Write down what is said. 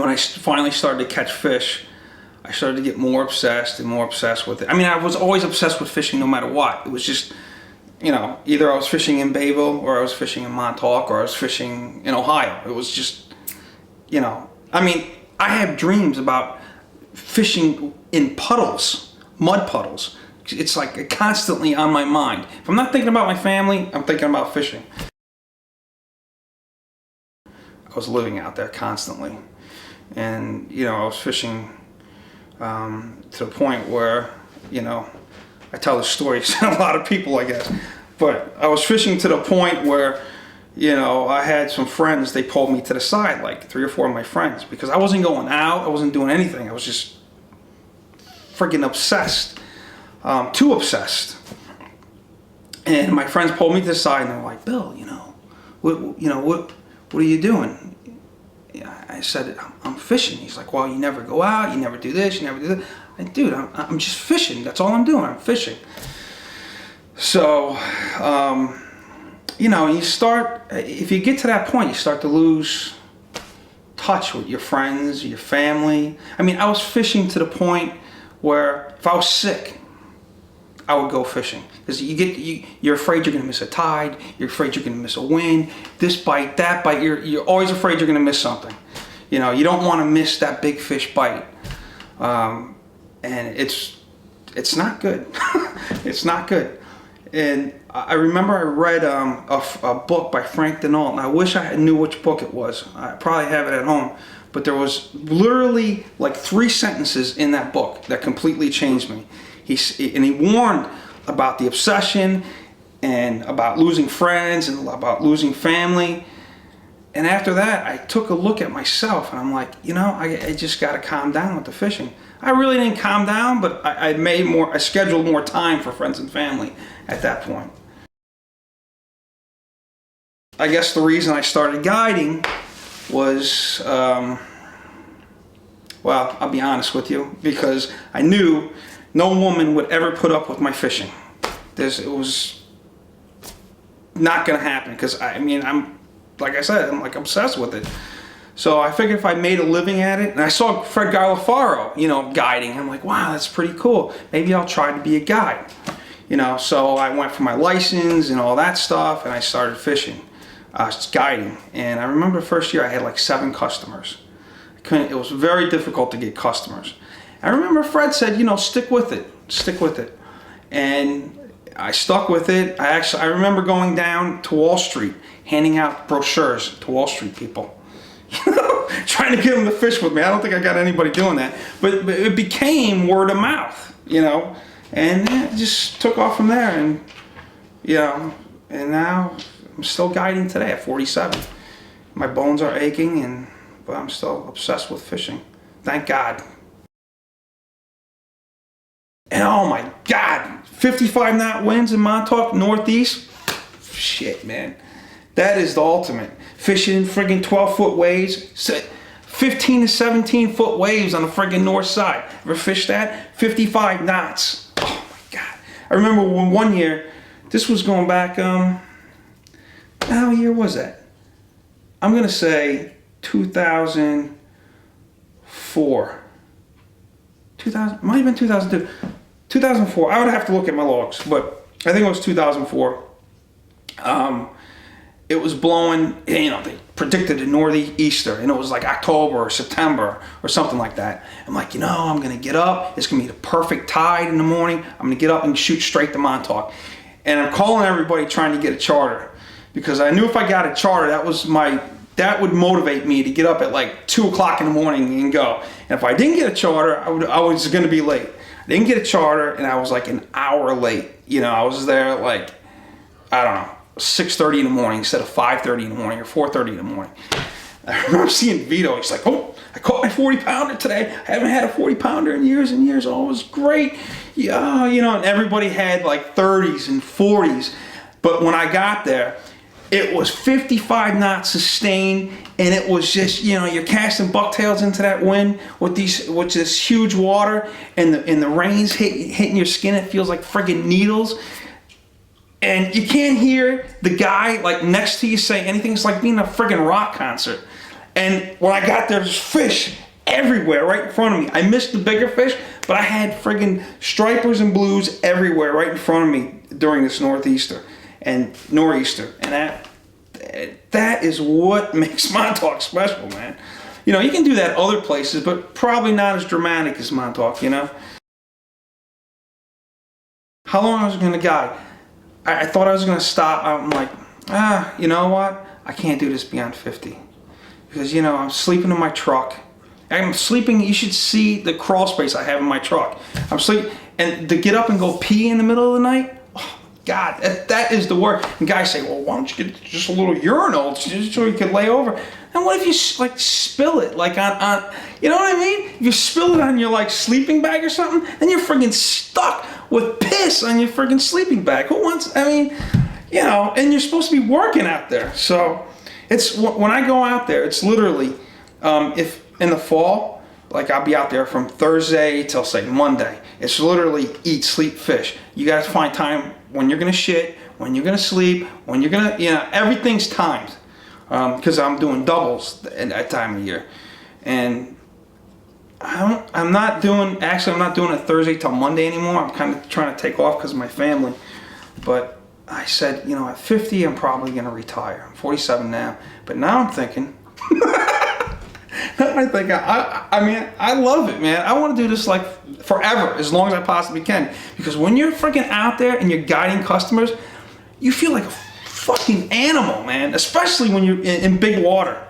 when I finally started to catch fish, I started to get more obsessed and more obsessed with it. I mean, I was always obsessed with fishing no matter what. It was just, either I was fishing in Bayville or I was fishing in Montauk or I was fishing in Ohio. It was just, I mean, I have dreams about fishing in puddles, mud puddles. It's like constantly on my mind. If I'm not thinking about my family, I'm thinking about fishing. I was living out there constantly. And, I was fishing to the point where, I tell this story to a lot of people, I guess. But I was fishing to the point where, I had some friends, they pulled me to the side, like 3 or 4 of my friends, because I wasn't going out, I wasn't doing anything. I was just freaking obsessed, too obsessed. And my friends pulled me to the side and they're like, Bill, what are you doing? I said, I'm fishing. He's like, well, you never go out, you never do this, you never do that. Like, dude, I'm just fishing. That's all I'm doing. I'm fishing. So, you start, if you get to that point, you start to lose touch with your friends, your family. I mean, I was fishing to the point where if I was sick, I would go fishing. Because you're afraid you're going to miss a tide, you're afraid you're going to miss a wind, this bite, that bite, you're always afraid you're going to miss something. You don't want to miss that big fish bite. And it's not good. It's not good. And I remember I read a book by Frank Denault, and I wish I knew which book it was. I probably have it at home. But there was literally like 3 sentences in that book that completely changed me. He warned about the obsession and about losing friends and about losing family. And after that, I took a look at myself and I'm like, I just got to calm down with the fishing. I really didn't calm down, but I scheduled more time for friends and family at that point. I guess the reason I started guiding was, well, I'll be honest with you, because I knew no woman would ever put up with my fishing. It was not going to happen because, I'm, like I said, I'm like obsessed with it. So I figured if I made a living at it, and I saw Fred Garlafaro, guiding. I'm like, wow, that's pretty cool. Maybe I'll try to be a guide. So I went for my license and all that stuff, and I started fishing, guiding. And I remember the first year I had like 7 customers. It was very difficult to get customers. I remember Fred said, stick with it. And I stuck with it. I remember going down to Wall Street, handing out brochures to Wall Street people. Trying to get them to fish with me. I don't think I got anybody doing that. But it became word of mouth, And it just took off from there. And, and now I'm still guiding today at 47. My bones are aching, but I'm still obsessed with fishing. Thank God. And oh my God, 55 knot winds in Montauk, northeast. Shit, man. That is the ultimate. Fishing friggin' 12-foot waves, 15 to 17 foot waves on the friggin' north side. Ever fished that? 55 knots. Oh my God. I remember one year, this was going back, how year was that? I'm gonna say 2004. 2000, might have been 2002. 2004, I would have to look at my logs, but I think it was 2004. It was blowing, they predicted a northeaster, and it was like October or September or something like that. I'm like, I'm going to get up. It's going to be the perfect tide in the morning. I'm going to get up and shoot straight to Montauk. And I'm calling everybody trying to get a charter, because I knew if I got a charter, that would motivate me to get up at like 2 o'clock in the morning and go. And if I didn't get a charter, I was going to be late. I didn't get a charter, and I was like an hour late. I was there like, I don't know, 6:30 in the morning instead of 5:30 in the morning or 4:30 in the morning. I remember seeing Vito. He's like, oh, I caught my 40-pounder today. I haven't had a 40-pounder in years and years. Oh, it was great. Yeah, and everybody had like 30s and 40s. But when I got there, it was 55 knots sustained, and it was just, you're casting bucktails into that wind with this huge water, and the rain's hitting your skin. It feels like friggin' needles. And you can't hear the guy like next to you say anything. It's like being at a friggin' rock concert. And when I got there, there's fish everywhere right in front of me. I missed the bigger fish, but I had friggin' stripers and blues everywhere right in front of me during this nor'easter. And that is what makes Montauk special, man. You know, you can do that other places, but probably not as dramatic as Montauk, you know? How long I was gonna guide? I thought I was gonna stop. I'm like, you know what? I can't do this beyond 50. Because, you know, I'm sleeping in my truck. I'm sleeping, you should see the crawl space I have in my truck. I'm sleeping, and to get up and go pee in the middle of the night, oh God, that is the worst. And guys say, well, why don't you get just a little urinal just so you could lay over? And what if you like spill it, like on, you know what I mean? If you spill it on your like sleeping bag or something, then you're friggin' stuck with piss on your friggin' sleeping bag. Who wants, I mean, you know, and you're supposed to be working out there. So it's, when I go out there, it's literally, if in the fall, like I'll be out there from Thursday till say Monday. It's literally eat, sleep, fish. You gotta find time when you're gonna shit, when you're gonna sleep, when you're gonna, you know, everything's timed. Because I'm doing doubles at that time of year. And I'm not doing a Thursday till Monday anymore. I'm kind of trying to take off because of my family. But I said, you know, at 50, I'm probably gonna retire. I'm 47 now. But now I'm thinking, I mean, I love it, man. I want to do this like forever, as long as I possibly can. Because when you're freaking out there and you're guiding customers, you feel like a fucking animal, man. Especially when you're in big water.